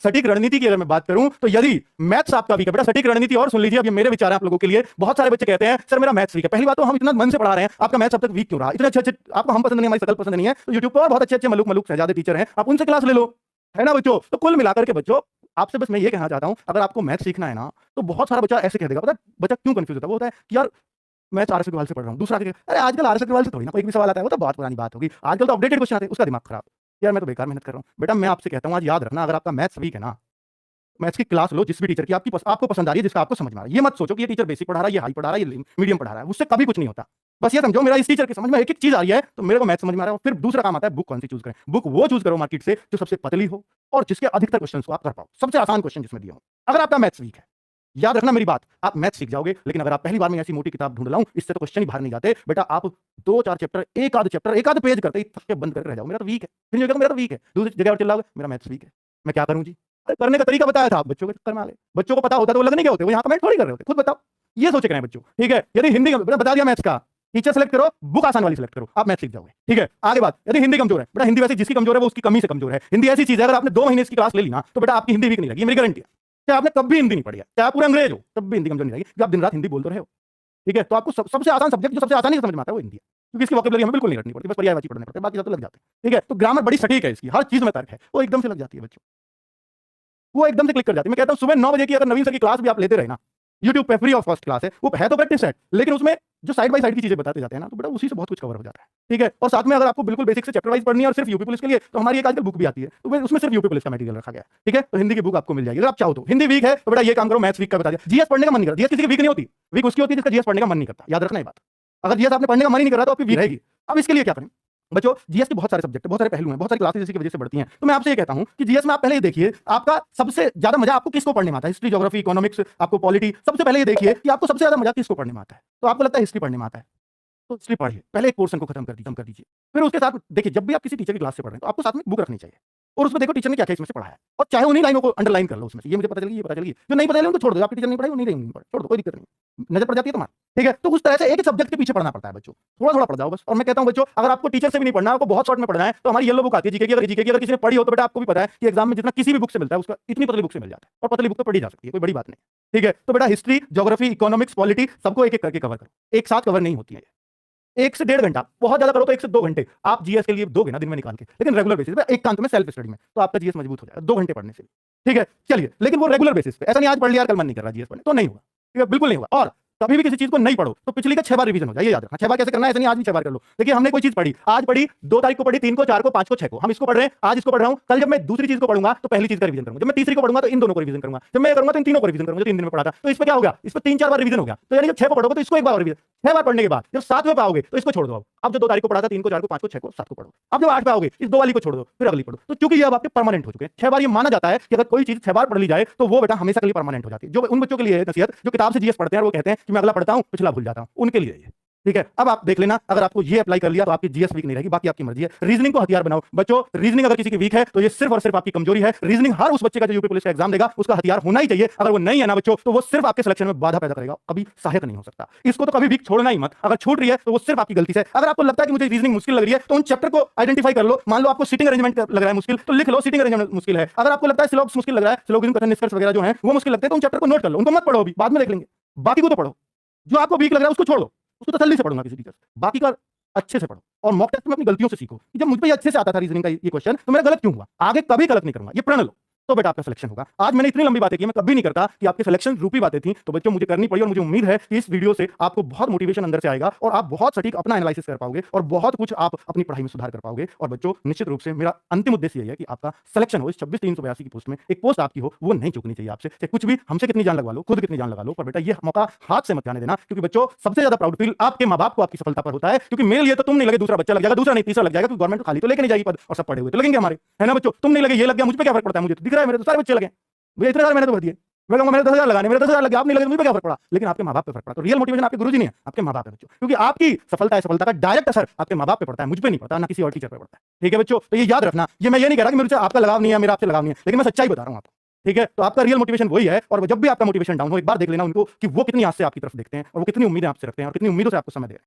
सटीक रणनीति की अगर मैं बात करूं तो यदि मैथ्स आपका वीक है बेटा, सटीक रणनीति, और सुन लीजिए अब ये मेरे विचार हैं आप लोगों के लिए। बहुत सारे बच्चे कहते हैं सर मेरा मैथ्स वीक है। पहली बात तो हम इतना मन से पढ़ा रहे हैं, आपका मैथ्स अब तक वीक क्यों रहा? इतने अच्छे आपको हम पसंद नहीं, हमारी शकल पसंद नहीं है, तो यूट्यूब पर बहुत अच्छे मलूक मलूक शहजादे टीचर हैं, आप उनसे क्लास ले लो, है ना बच्चों। तो कुल मिलाकर के बच्चों आपसे बस मैं ये कहना चाहता हूं, अगर आपको मैथ्स सीखना है ना तो बहुत सारा बच्चा ऐसे कह देगा, पता है बच्चा क्यों कंफ्यूज होता है? वो होता है कि यार मैं आर एस अग्रवाल से पढ़ रहा हूँ, दूसरा अरे आजकल आर एस अग्रवाल से थोड़ी ना कोई भी सवाल आता है, वो तो बहुत पुरानी बात होगी, आजकल तो अपडेटेड क्वेश्चन आते हैं, उसका दिमाग खराब। यार मैं तो बेकार मेहनत कर रहा हूँ। बेटा मैं आपसे कहता हूँ आज याद रखना, अगर आपका मैथ्स वीक है ना, मैथ्स की क्लास लो जिस भी टीचर की आपको पसंद आ रही है, जिसका आपको समझ में आ रहा है। ये मत सोचो कि ये टीचर बेसिक पढ़ा रहा है, ये हाई पढ़ा रहा है, ये मीडियम पढ़ा रहा है, उससे कभी कुछ नहीं होता। बस ये समझो मेरा इस टीचर की समझ में एक एक चीज आ रही है तो मेरे को मैथ समझ में आ रहा है। फिर दूसरा काम आता है बुक कौन सी चूज करें। बुक वो चूज करो मार्केट से जो सबसे पतली हो और जिसके अधिकतर क्वेश्चन को आप कर पाओ, सबसे आसान क्वेश्चन जिसमें दिए हो। अगर आपका मैथ्स वीक है, याद रखना मेरी बात, आप मैथ सीख जाओगे, लेकिन अगर आप पहली बार में ऐसी मोटी किताब ढूंढ लाऊं इससे तो क्वेश्चन ही बाहर नहीं जाते बेटा। आप 2-4 चैप्टर एक आध पेज करते ही थक के बंद करके रह जाओ, मेरा तो वीक है। फिर जो मेरा तो वीक है, दूसरी जगह और चिल्लाओगे मेरा मैथ्स वीक है, मैं क्या करूं जी? करने का तरीका बताया था, आप बच्चों के चक्कर में आ गए। बच्चों को पता होता तो वो लगने क्या होते, वो यहाँ कमेंट थोड़ी कर रहे होते, खुद बताओ। ये सोच रहे हैं बच्चों, ठीक है। यदि हिंदी का बता दिया मैथ्स का, टीचर सेलेक्ट करो, बुक आसान वाली सेलेक्ट करो, आप मैथ सीख जाओगे, ठीक है। आगे बात, यदि हिंदी कमजोर है बेटा, हिंदी वैसे जिसकी कमजोर है वो उसकी कमी से कमजोर है। हिंदी ऐसी चीज है अगर आपने 2 महीने इसकी क्लास ले ली ना तो बेटा आपकी हिंदी वीक नहीं लगी, मेरी गारंटी है। चाहे आपने कभी हिंदी नहीं पढ़ी है, चाहे आप पूरे अंग्रेज हो, तब भी हिंदी कमजोर नहीं लगेगी, क्योंकि आप दिन रात हिंदी बोलते रहे हो, ठीक है। तो आपको सबसे आसान सब्जेक्ट जो सबसे आसानी से समझ में आता है वो हिंदी है, क्योंकि इसकी वोकैबुलरी हमें बिल्कुल नहीं रटनी पड़ती, बस पर्यायवाची पढ़ने पड़ते हैं, बाकी सब तो लग जाते हैं, ठीक है। तो ग्रामर बड़ी सटीक है इसकी, हर चीज में तर्क है, वो एकदम से लग जाती है बच्चों, वो एकदम से क्लिक कर जाती है। मैं कहता हूं सुबह 9 बजे की अगर नवीन सर की क्लास भी आप लेते रहे ना, YouTube पे फ्री ऑफ कॉस्ट क्लास है, वो है तो प्रैक्टिस सेट, लेकिन उसमें जो साइड बाय साइड की चीजें बताते जाते हैं ना, तो बेटा उसी से बहुत कुछ कवर हो जाता है, ठीक है। और साथ में अगर आपको बिल्कुल बेसिक से चैप्टर वाइज पढ़नी है और सिर्फ यूपी पुलिस के लिए, तो हमारी एक आजकल बुक भी आती है, तो उसमें सिर्फ यूपी पुलिस का मटेरियल रखा गया है, ठीक है। तो हिंदी की बुक आपको मिल जाएगी अगर आप चाहो तो। हिंदी वीक है तो बेटा ये काम करो, मैथ्स वीक का बता दिया। जीएस पढ़ने का मन नहीं करता, जीएस किसी की वीक नहीं होती, वीक उसकी होती है जिसका जीएस पढ़ने का मन नहीं करता, याद रखना ये बात। अगर जीएस आपने पढ़ने का मन ही नहीं कर रहा तो आपकी वीक रहेगी। अब इसके लिए क्या करें बच्चों, जीएस के बहुत सारे सब्जेक्ट, बहुत सारे पहलू हैं, बहुत सारी क्लासेस इसकी वजह से बढ़ती हैं। तो मैं आपसे ये कहता हूं कि जीएस में आप पहले ये देखिए आपका सबसे ज्यादा मजा आपको किसको पढ़ने में आता है। हिस्ट्री, ज्योग्राफी, इकोनॉमिक्स, आपको पॉलिटी, सबसे पहले ये देखिए कि आपको सबसे ज्यादा मजा किसको पढ़ने में आता है। तो आपको लगता है हिस्ट्री पढ़ने में आता है तो हिस्ट्री पढ़िए, पहले एक पोर्शन को खत्म कर दीजिए। फिर उसके साथ देखिए जब भी आप किसी टीचर की क्लास से पढ़ रहे हैं तो आपको साथ में बुक रखनी चाहिए और उसमें देखो टीचर ने क्या क्या इसमें से पढ़ा है, और चाहे उन्हीं लाइनों को अंडरलाइन कर लो उसमें से, ये मुझे पता चल गई, ये पता चल गई, जो नहीं पता चले उनको छोड़ दो, आपकी टीचर नहीं पढ़ाई वो नहीं रहेंगे, छोड़ दो, कोई दिक्कत नहीं, नजर पड़ जाती है तुम्हारी, ठीक है। तो उस तरह से एक सब्जेक्ट के पीछे पढ़ना पड़ता है बच्चों, थोड़ा थोड़ा पढ़ जाओ बस। और मैं कहता हूं बच्चों अगर आपको टीचर से भी नहीं पढ़ना, आपको बहुत शॉर्ट में पढ़ना है, तो हमारी येलो बुक आती है जीके की। अगर किसी ने पढ़ी हो तो बेटा आपको भी पता है कि एग्जाम में जितना किसी भी बुक से मिलता है उसका इतनी पतली बुक से मिल जाता है, और पतली बुक तो पढ़ी जा सकती है, कोई बड़ी बात नहीं, ठीक है। तो बेटा हिस्ट्री, ज्योग्राफी, इकोनॉमिक्स, पॉलिटी सबको एक एक करके कवर करो, एक साथ कवर नहीं होती है। 1 से 1.5 घंटा, बहुत ज्यादा करो तो 1 से 2 घंटे आप जीएस के लिए दोगे ना दिन में निकाल के, लेकिन रेगुलर बेसिस पे एकांत में सेल्फ स्टडी में, तो आपका जीएस मजबूत हो जाएगा 2 घंटे पढ़ने से, ठीक है। चलिए, लेकिन वो रेगुलर बेसिस पे, ऐसा नहीं आज पढ़ लिया कल मन नहीं कर रहा जीएस पढ़ने, तो नहीं होगा, ठीक है, बिल्कुल नहीं होगा। और कभी भी किसी चीज को नहीं पढ़ो तो पिछली का 6 बार रिवीजन हो जाए, ये याद रखना। 6 बार कैसे करना है, ऐसा नहीं आज भी 6 बार कर लो। देखिए हमने कोई चीज पढ़ी, आज पढ़ी, 2 तारीख को पढ़ी, 3 को, 4 को, 5 को, 6 को, हम इसको पढ़ रहे हैं, आज इसको पढ़ रहा हूं, कल जब मैं दूसरी चीज को पढ़ूंगा तो पहली चीज का रिवीजन करूंगा, जब मैं तीसरी को पढ़ूंगा तो इन दोनों को रिवीजन करूंगा, जब मैं करूंगा तो इन तीनों को रिवीजन करूंगा, जो 3 दिन में पढ़ा था। तो इस पे क्या हो गया, इस पे 3-4 बार रिवीजन हो गया, तो यानी जब 6 को पढ़ोगे तो इसको एक बार रिवीजन, 6 बार पढ़ने के बाद जब 7वें पे आओगे तो इसको छोड़ दो। अब जो 2 तारीख को पढ़ा था, 3 को, 4 को, 5 को, 6 को, 7 को पढ़ो। अब जब 8 पे आओगे इस 2 वाली को छोड़ दो, फिर अगली पढ़ो। तो क्योंकि ये अब आपके परमानेंट हो चुके हैं, 6 बार ये माना जाता है कि अगर कोई चीज 6 बार पढ़ ली जाए तो वो बेटा हमेशा के लिए परमानेंट हो जाती है। जो उन बच्चों के लिए है नसीहत जो किताब से जीएस पढ़ते हैं और वो कहते हैं कि मैं अगला पढ़ता हूं पिछला भूल जाता हूं, उनके लिए ये, ठीक है। अब आप देख लेना, अगर आपको ये अप्लाई कर लिया तो आपकी जीएस वीक नहीं रहेगी, बाकी आपकी मर्जी है। रीजनिंग को हथियार बनाओ बच्चों, रीजनिंग अगर किसी की वीक है तो ये सिर्फ और सिर्फ आपकी कमजोरी है। रीजनिंग हर उस बच्चे का जो यूपी पुलिस का एग्जाम देगा उसका हथियार होना ही चाहिए। अगर वो नहीं है ना बच्चों तो वो सिर्फ आपके सिलेक्शन में बाधा पैदा करेगा, कभी सहायक नहीं हो सकता। इसको तो कभी वीक छोड़ना ही मत, अगर छूट रही है तो वो सिर्फ आपकी गलती से। अगर आपको लगता है कि मुझे रीजनिंग मुश्किल लग रही है तो उन चैप्टर को आइडेंटिफाई कर लो। मान लो आपको सीटिंग अरेंजमेंट लग रहा है मुश्किल, तो लिख लो सीटिंग अरेंजमेंट मुश्किल है। अगर आपको लगता है सिलोक्स मुश्किल लग रहा है, सिलोगिज्म, कथन, निष्कर्ष वगैरह जो है वो मुश्किल लगते हैं, तो उन चैप्टर को नोट कर लो, उनको मत पढ़ो, अभी बाद में देख लेंगे। बाकी को तो पढ़ो, जो आपको वीक लग रहा है उसको छोड़ दो, उसको तसल्ली से पढ़ूंगा किसी टीचर, बाकी का अच्छे से पढ़ो। और मॉक टेस्ट में अपनी गलतियों से सीखो कि जब मुझ पे अच्छे से आता था रीजनिंग का ये क्वेश्चन तो मेरा गलत क्यों हुआ, आगे कभी गलत नहीं करूंगा, ये प्रण लो, तो बेटा आपका सिलेक्शन होगा। आज मैंने इतनी लंबी बातें की, मैं कभी नहीं करता कि आपके सिलेक्शन रूपी बातें थी, तो बच्चों मुझे करनी पड़ी। और मुझे उम्मीद है कि इस वीडियो से आपको बहुत मोटिवेशन अंदर से आएगा और आप बहुत सटीक अपना एनालिसिस कर पाओगे और बहुत कुछ आप अपनी पढ़ाई में सुधार कर पाओगे। और बच्चों निश्चित रूप से मेरा अंतिम उद्देश्य यही है कि आपका सिलेक्शन हो, इस 26,382 की पोस्ट में एक पोस्ट आपकी हो, वो नहीं चूकनी चाहिए आपसे। चाहे कुछ भी, हमसे कितनी जान लगवा लो, खुद कितनी जान लगा लो, पर बेटा ये मौका हाथ से मत जाने देना, क्योंकि बच्चों सबसे ज्यादा प्राउड फील आपके माँ बाप को आपकी सफलता पर होता है। क्योंकि मेरे लिए तो तुम नहीं लगे, दूसरा बच्चा लग जाएगा, दूसरा नहीं तीसरा लग जाएगा, क्योंकि गवर्नमेंट खाली तो लेके नहीं जाएगी पद, और सब पढ़े हुए तो लगेंगे हमारे, है ना बच्चों। तुम नहीं लगे, ये लग गया, मुझ पे क्या फर्क पड़ता है, मुझे तो दिख रहा है मेरे तो सारे बच्चे लगे, मुझे इतने सारे मैंने तो भर दिए। मैं कहूंगा मेरे 10,000 लगाने, मेरे 10,000 लगे, आप नहीं लगे, मुझे क्या फर्क पड़ा, लेकिन आपके माँ बाप पे फर्क पड़ा। तो रियल मोटिवेशन आपके गुरुजी नहीं है, आपके माँ बाप है बच्चों, क्योंकि आपकी सफलता का डायरेक्ट असर आपके माँ बाप पे पड़ता है, मुझ पे नहीं पड़ता, ना किसी और टीचर पे पड़ता है, ठीक है बच्चों। तो ये याद रखना, ये मैं ये नहीं कह रहा कि मुझसे आपका लगाव नहीं है, मेरा आपसे लगाव नहीं है, लेकिन मैं सच्चाई बता रहा हूं आपको, ठीक है। तो आपका रियल मोटिवेशन वही है। और जब भी आपका मोटिवेशन डाउन हो, एक बार देख लेना उनको कि वो कितनी आस से आपकी तरफ देखते हैं और वो कितनी उम्मीदें आपसे रखते हैं और कितनी उम्मीदों से आपको समय दे रहे हैं।